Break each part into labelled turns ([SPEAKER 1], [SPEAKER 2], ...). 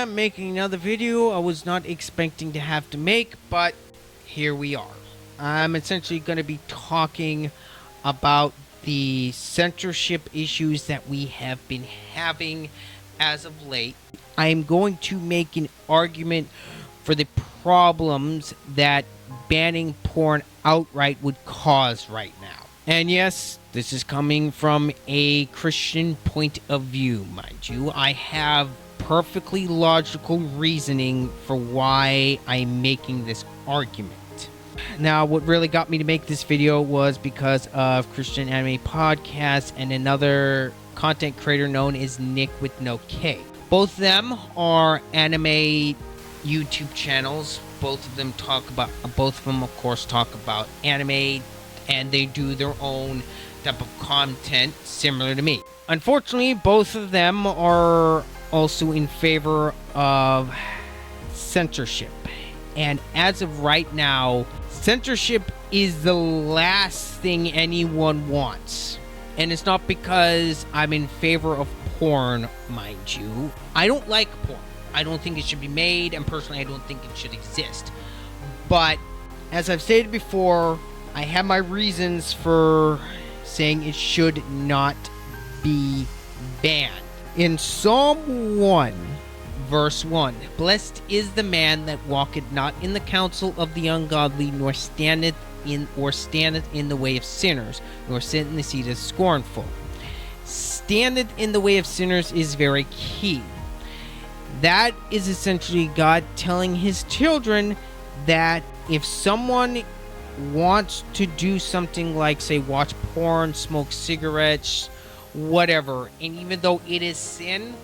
[SPEAKER 1] I'm making another video I was not expecting to have to make, but here we are. I'm essentially going to be talking about the censorship issues that we have been having as of late. I am going to make an argument for the problems that banning porn outright would cause right now. And yes, this is coming from a Christian point of view, mind you. I have perfectly logical reasoning for why I'm making this argument. Now, what really got me to make this video was because of Christian Anime Podcast and another content creator known as Nick with no K. Both of them are anime YouTube channels. Both of them, of course, talk about anime, and they do their own type of content similar to me. Unfortunately, both of them are also in favor of censorship. And as of right now, censorship is the last thing anyone wants. And it's not because I'm in favor of porn, mind you. I don't like porn. I don't think it should be made, and personally I don't think it should exist. But as I've stated before, I have my reasons for saying it should not be banned. In Psalm 1, verse 1, "Blessed is the man that walketh not in the counsel of the ungodly, nor standeth in the way of sinners, nor sitteth in the seat of the scornful." Standeth in the way of sinners is very key. That is essentially God telling his children that if someone wants to do something like, say, watch porn, smoke cigarettes, whatever, and even though it is sin,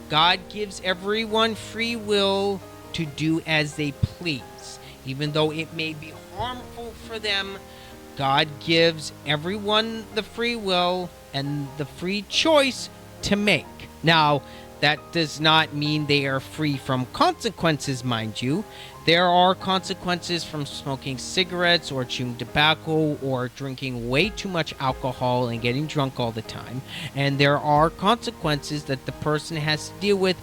[SPEAKER 1] God gives everyone free will to do as they please. Even though it may be harmful for them, God gives everyone the free will and the free choice to make. Now, that does not mean they are free from consequences, mind you. There are consequences from smoking cigarettes or chewing tobacco or drinking way too much alcohol and getting drunk all the time. And there are consequences that the person has to deal with,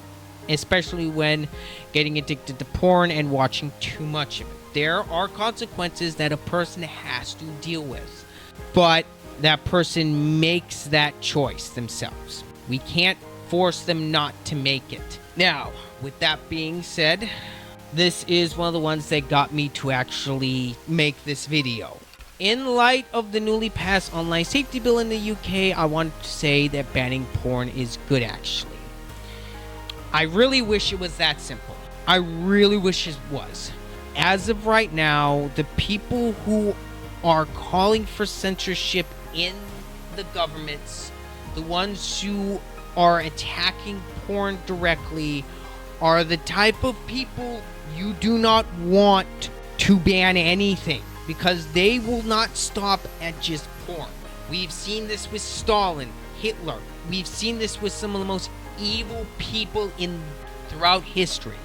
[SPEAKER 1] especially when getting addicted to porn and watching too much of it. There are consequences that a person has to deal with. But that person makes that choice themselves. We can't force them not to make it. Now, with that being said, this is one of the ones that got me to actually make this video. In light of the newly passed online safety bill in the UK, I wanted to say that banning porn is good, actually. I really wish it was that simple. I really wish it was. As of right now, the people who are calling for censorship in the governments, the ones who are attacking porn directly, are the type of people you do not want to ban anything, because they will not stop at just porn. We've seen this with Stalin, Hitler. We've seen this with some of the most evil people throughout history.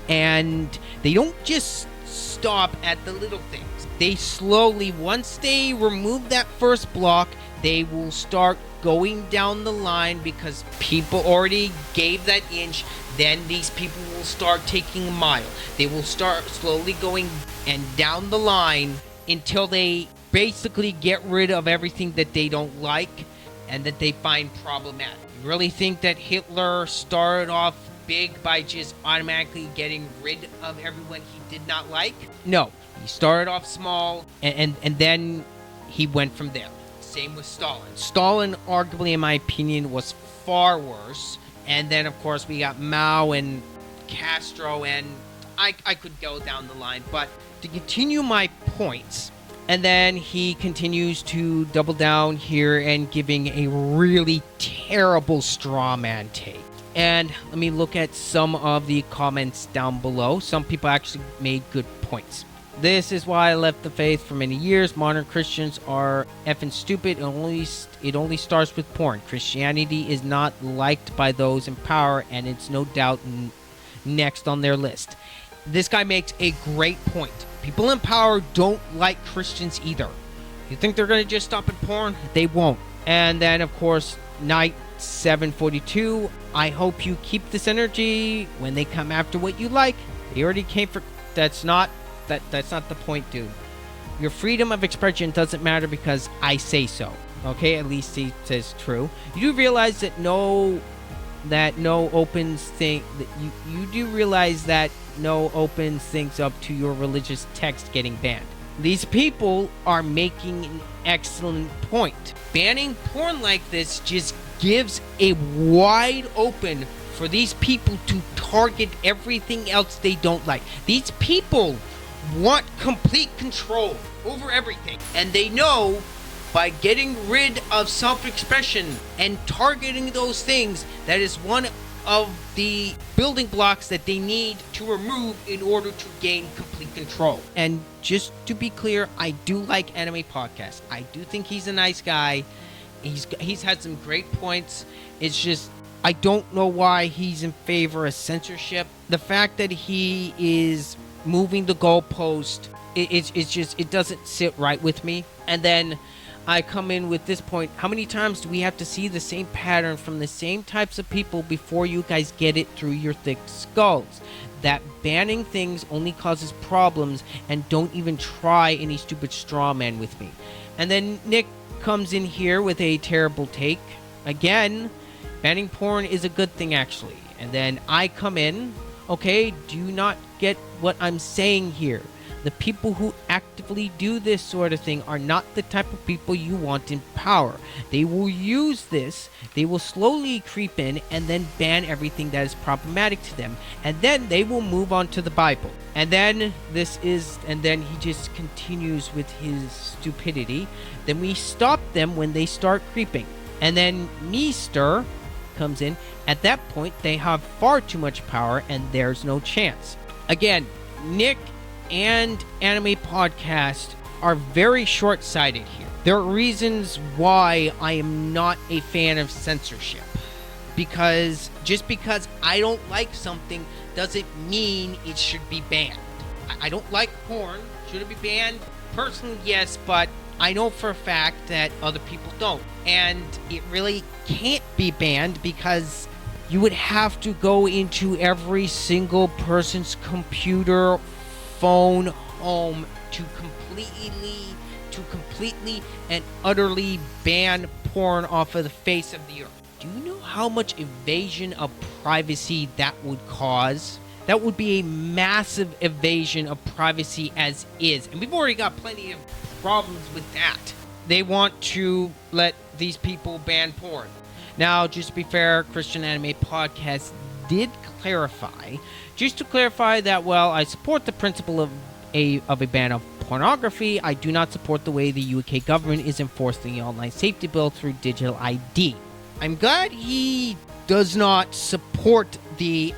[SPEAKER 1] And they don't just stop at the little things. They slowly, once they remove that first block, they will start going down the line, because people already gave that inch. Then these people will start taking a mile. They will start slowly going and down the line until they basically get rid of everything that they don't like and that they find problematic. You really think that Hitler started off big by just automatically getting rid of everyone he did not like? No. He started off small, and then he went from there. Same with Stalin. Stalin, arguably, in my opinion, was far worse. And then, of course, we got Mao and Castro, and I could go down the line. But to continue my points, and then he continues to double down here and giving a really terrible straw man take. And let me look at some of the comments down below. Some people actually made good points. "This is why I left the faith for many years. Modern Christians are effing stupid. It only starts with porn. Christianity is not liked by those in power, and it's no doubt next on their list." This guy makes a great point. People in power don't like Christians either. You think they're going to just stop at porn? They won't. And then, of course, Knight 7:42. I hope you keep this energy when they come after what you like. They already came for. That's not the point, dude. Your freedom of expression doesn't matter because I say so. Okay, at least he says true. You do realize that no opens thing that you do realize that no opens things up to your religious text getting banned. These people are making an excellent point. Banning porn like this just gives a wide open for these people to target everything else they don't like. These people want complete control over everything, and they know by getting rid of self-expression and targeting those things, that is one of the building blocks that they need to remove in order to gain complete control. And just to be clear, I do like Anime Podcast. I do think he's a nice guy. He's had some great points. It's just I don't know why he's in favor of censorship. The fact that he is moving the goalpost, it doesn't sit right with me. And then I come in with this point. How many times do we have to see the same pattern from the same types of people before you guys get it through your thick skulls? That banning things only causes problems, and don't even try any stupid straw man with me. And then Nick comes in here with a terrible take. Again, banning porn is a good thing actually. And then I come in, okay, do you not get what I'm saying here? The people who actively do this sort of thing are not the type of people you want in power. They will use this, they will slowly creep in and then ban everything that is problematic to them. And then they will move on to the Bible. And then he just continues with his stupidity. Then we stop them when they start creeping. And then Meester comes in. At that point, they have far too much power and there's no chance. Again, Nick and Anime Podcast are very short-sighted here. There are reasons why I am not a fan of censorship. Because just because I don't like something doesn't mean it should be banned. I don't like porn. Should it be banned? Personally, yes, but I know for a fact that other people don't. And it really can't be banned because you would have to go into every single person's computer, phone, home to completely and utterly ban porn off of the face of the earth. Do you know how much invasion of privacy that would cause? That would be a massive invasion of privacy as is. And we've already got plenty of problems with that. They want to let these people ban porn. Now, just to be fair, Christian Anime Podcast did clarify, just to clarify that, well, I support the principle of a ban of pornography. I do not support the way the UK government is enforcing the online safety bill through digital ID. I'm glad he does not support the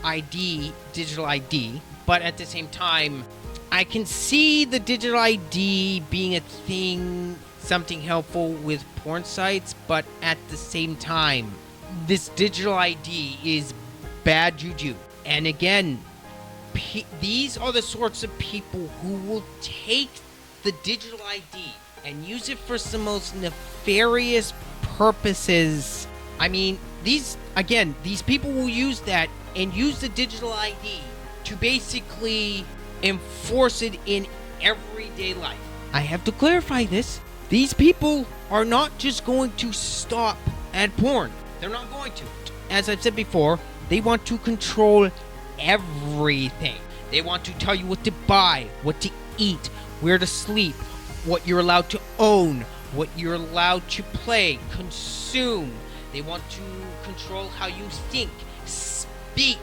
[SPEAKER 1] digital ID, but at the same time, I can see the digital ID being a thing, something helpful with porn sites, but at the same time, this digital ID is bad juju. And again, these are the sorts of people who will take the digital ID and use it for some most nefarious purposes. I mean, these people will use that and use the digital ID to basically enforce it in everyday life. I have to clarify this. These people are not just going to stop at porn. They're not going to. As I've said before, they want to control everything. They want to tell you what to buy, what to eat, where to sleep, what you're allowed to own, what you're allowed to play, consume. They want to control how you think, speak.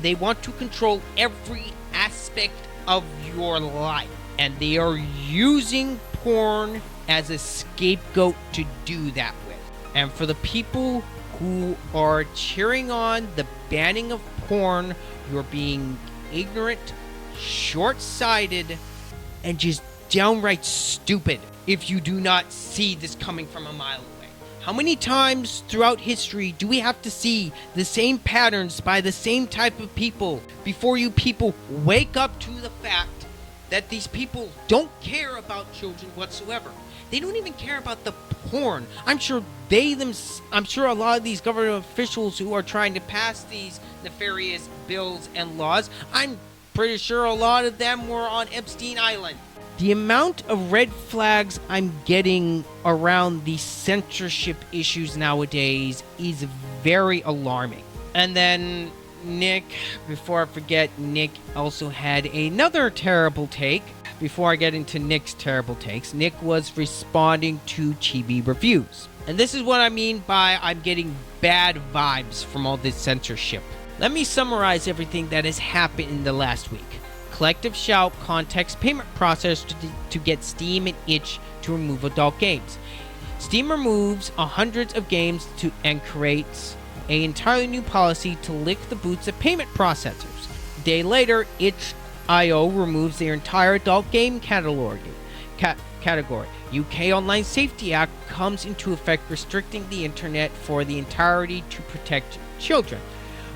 [SPEAKER 1] They want to control every aspect of your life. And they are using porn as a scapegoat to do that with. And for the people who are cheering on the banning of porn, you're being ignorant, short-sighted, and just downright stupid if you do not see this coming from a mile away. How many times throughout history do we have to see the same patterns by the same type of people before you people wake up to the fact that these people don't care about children whatsoever. They don't even care about the porn. I'm sure a lot of these government officials who are trying to pass these nefarious bills and laws, I'm pretty sure a lot of them were on Epstein Island. The amount of red flags I'm getting around the censorship issues nowadays is very alarming. And then Nick, before I forget, Nick also had another terrible take. Before I get into Nick's terrible takes, Nick was responding to chibi reviews. And this is what I mean by I'm getting bad vibes from all this censorship. Let me summarize everything that has happened in the last week. Collective Shout contacts payment process to get Steam and itch to remove adult games. Steam removes hundreds of games and creates an entirely new policy to lick the boots of payment processors. A day later, itch.io removes their entire adult game category. UK Online Safety Act comes into effect, restricting the internet for the entirety to protect children.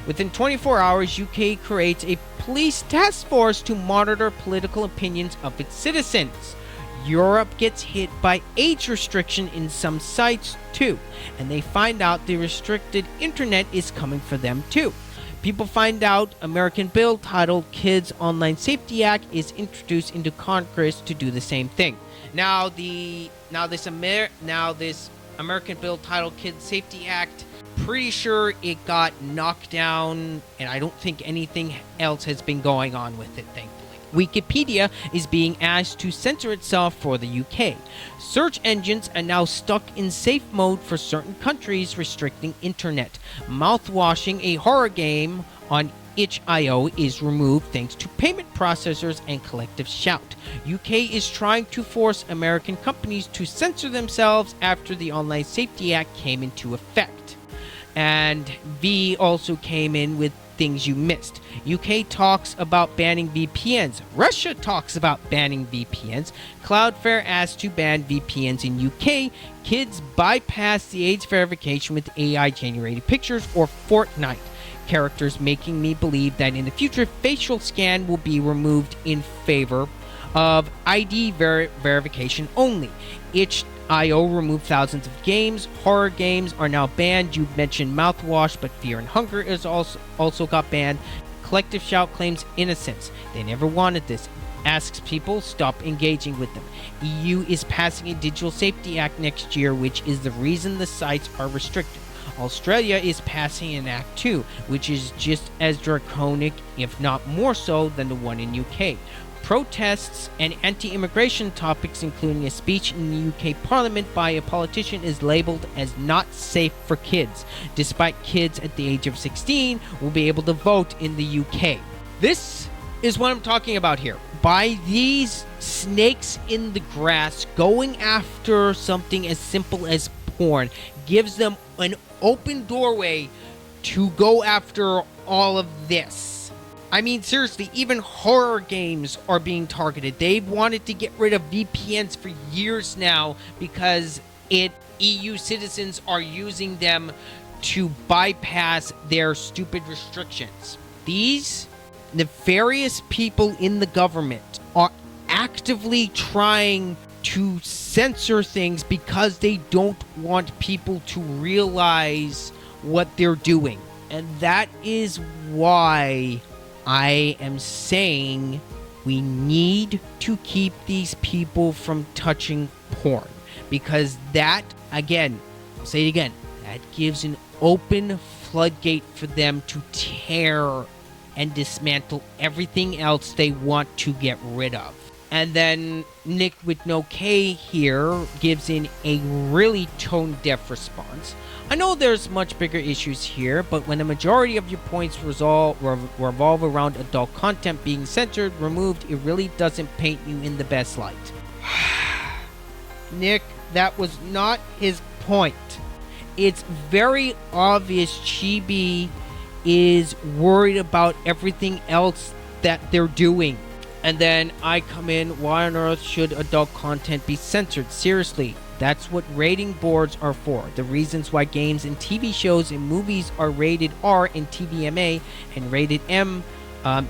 [SPEAKER 1] Within 24 hours, UK creates a police task force to monitor political opinions of its citizens. Europe gets hit by age restriction in some sites too, and they find out the restricted internet is coming for them too. People find out American bill titled Kids Online Safety Act is introduced into Congress to do the same thing. Now this American bill titled Kids Safety Act, pretty sure it got knocked down, and I don't think anything else has been going on with it, thankfully. Wikipedia is being asked to censor itself for the UK. Search engines are now stuck in safe mode for certain countries, restricting internet. Mouthwashing, a horror game on itch.io, is removed thanks to payment processors and Collective Shout. UK is trying to force American companies to censor themselves after the Online Safety Act came into effect. And V also came in with things you missed. UK talks about banning VPNs. Russia talks about banning VPNs. Cloudflare asked to ban VPNs in UK. Kids bypass the age verification with AI generated pictures, or Fortnite characters, making me believe that in the future facial scan will be removed in favor of ID verification only. Itch.io removed thousands of games. Horror games are now banned. You mentioned Mouthwash, but Fear and Hunger is also got banned. Collective Shout claims innocence. They never wanted this. Asks people stop engaging with them. EU is passing a Digital Safety Act next year, which is the reason the sites are restricted. Australia is passing an act too, which is just as draconic, if not more so, than the one in UK. Protests and anti-immigration topics, including a speech in the UK Parliament by a politician, is labeled as not safe for kids, despite kids at the age of 16 will be able to vote in the UK. This is what I'm talking about here. By these snakes in the grass going after something as simple as porn gives them an open doorway to go after all of this. I mean, seriously, even horror games are being targeted. They've wanted to get rid of VPNs for years now because EU citizens are using them to bypass their stupid restrictions. These nefarious people in the government are actively trying to censor things because they don't want people to realize what they're doing. And that is why I am saying we need to keep these people from touching porn, because that, again, I'll say it again, that gives an open floodgate for them to tear and dismantle everything else they want to get rid of. And then Nick with no K here gives in a really tone-deaf response. I know there's much bigger issues here, but when the majority of your points revolve around adult content being censored, removed, it really doesn't paint you in the best light. Nick, that was not his point. It's very obvious Chibi is worried about everything else that they're doing. And then I come in, why on earth should adult content be censored? Seriously, that's what rating boards are for. The reasons why games and TV shows and movies are rated R and TVMA and rated M,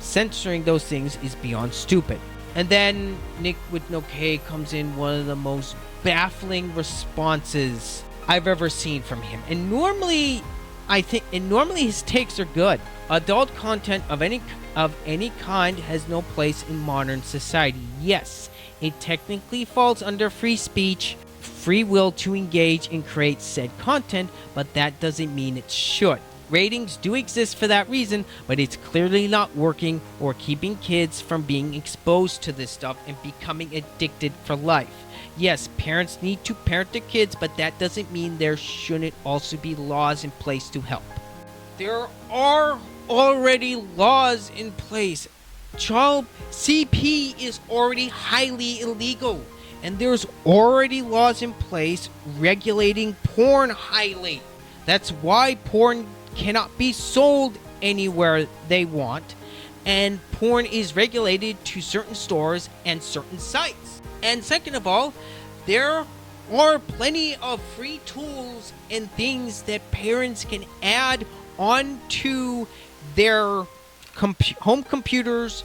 [SPEAKER 1] censoring those things is beyond stupid. And then Nick with no K comes in one of the most baffling responses I've ever seen from him. And normally his takes are good. Adult content of any kind has no place in modern society. Yes, it technically falls under free speech, free will to engage and create said content, but that doesn't mean it should. Ratings do exist for that reason, but it's clearly not working or keeping kids from being exposed to this stuff and becoming addicted for life. Yes, parents need to parent their kids, but that doesn't mean there shouldn't also be laws in place to help. There are already laws in place. Child CP is already highly illegal, and there's already laws in place regulating porn highly. That's why porn cannot be sold anywhere they want, and porn is regulated to certain stores and certain sites. And second of all, there are plenty of free tools and things that parents can add onto their home computers,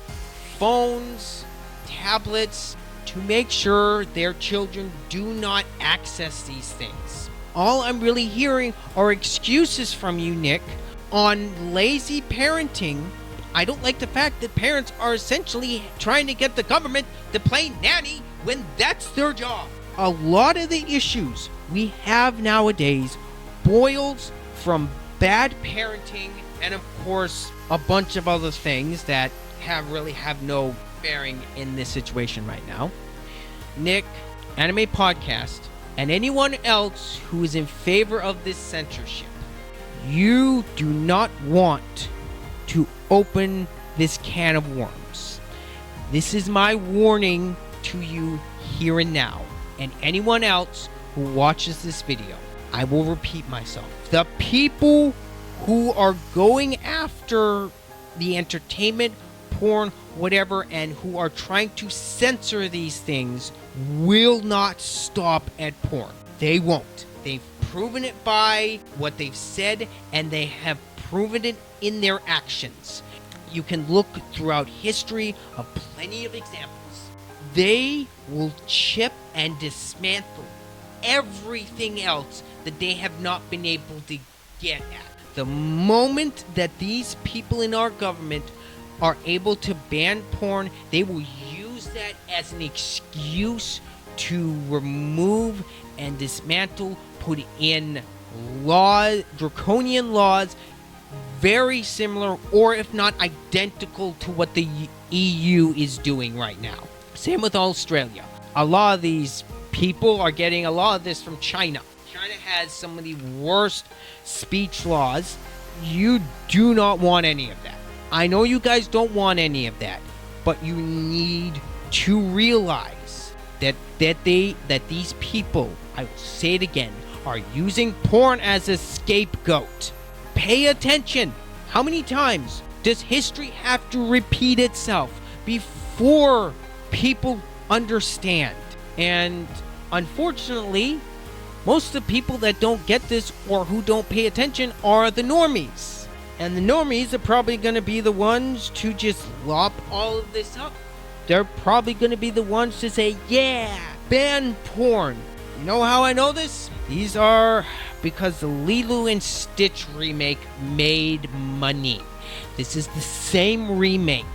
[SPEAKER 1] phones, tablets, to make sure their children do not access these things. All I'm really hearing are excuses from you, Nick, on lazy parenting. I don't like the fact that parents are essentially trying to get the government to play nanny when that's their job. A lot of the issues we have nowadays boils from bad parenting and, of course, a bunch of other things that have no bearing in this situation right now. Nick, Anime Podcast, and anyone else who is in favor of this censorship, you do not want to open this can of worms. This is my warning to you here and now, and anyone else who watches this video. I will repeat myself. The people who are going after the entertainment, porn, whatever, and who are trying to censor these things will not stop at porn. They won't. They've proven it by what they've said, and they have proven it in their actions. You can look throughout history of plenty of examples. They will chip and dismantle everything else that they have not been able to get at. The moment that these people in our government are able to ban porn, they will use that as an excuse to remove and dismantle, put in draconian laws very similar, or if not identical, to what the EU is doing right now. Same with Australia. A lot of these people are getting a lot of this from China. China has some of the worst speech laws. You do not want any of that. I know you guys don't want any of that, but you need to realize that these people, I will say it again, are using porn as a scapegoat. Pay attention. How many times does history have to repeat itself before people understand? And unfortunately, most of the people that don't get this or who don't pay attention are the normies. And the normies are probably going to be the ones to just lop all of this up. They're probably going to be the ones to say, yeah, ban porn. You know how I know this? These are because the Lilo and Stitch remake made money. This is the same remake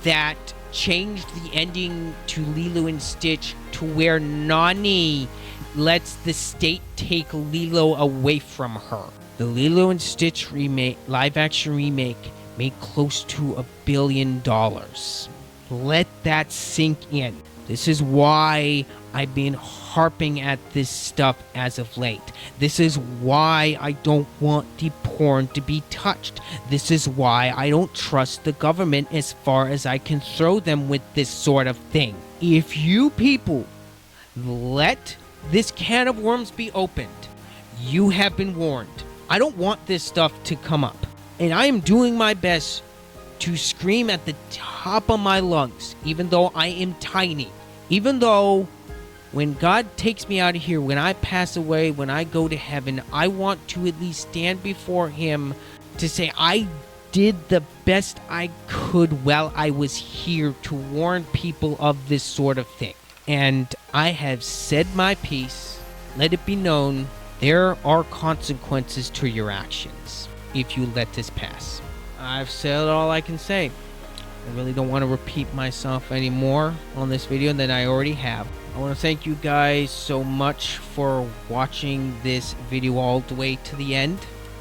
[SPEAKER 1] that changed the ending to Lilo and Stitch to where Nani lets the state take Lilo away from her. The Lilo and Stitch remake, live-action remake, made close to $1 billion. Let that sink in. This is why I've been harping at this stuff as of late. This is why I don't want the porn to be touched. This is why I don't trust the government as far as I can throw them with this sort of thing. If you people let this can of worms be opened, you have been warned. I don't want this stuff to come up. And I am doing my best to scream at the top of my lungs, even though I am tiny. Even though when God takes me out of here, when I pass away, when I go to heaven, I want to at least stand before Him to say, I did the best I could while I was here to warn people of this sort of thing. And I have said my piece. Let it be known there are consequences to your actions if you let this pass. I've said all I can say. I really don't want to repeat myself anymore on this video than I already have. I want to thank you guys so much for watching this video all the way to the end.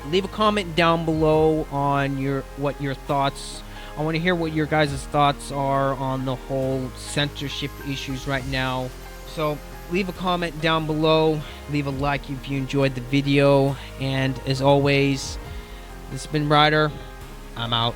[SPEAKER 1] Leave a comment down below on what your thoughts. I want to hear what your guys' thoughts are on the whole censorship issues right now. So leave a comment down below. Leave a like if you enjoyed the video. And as always, this has been Ryder. I'm out.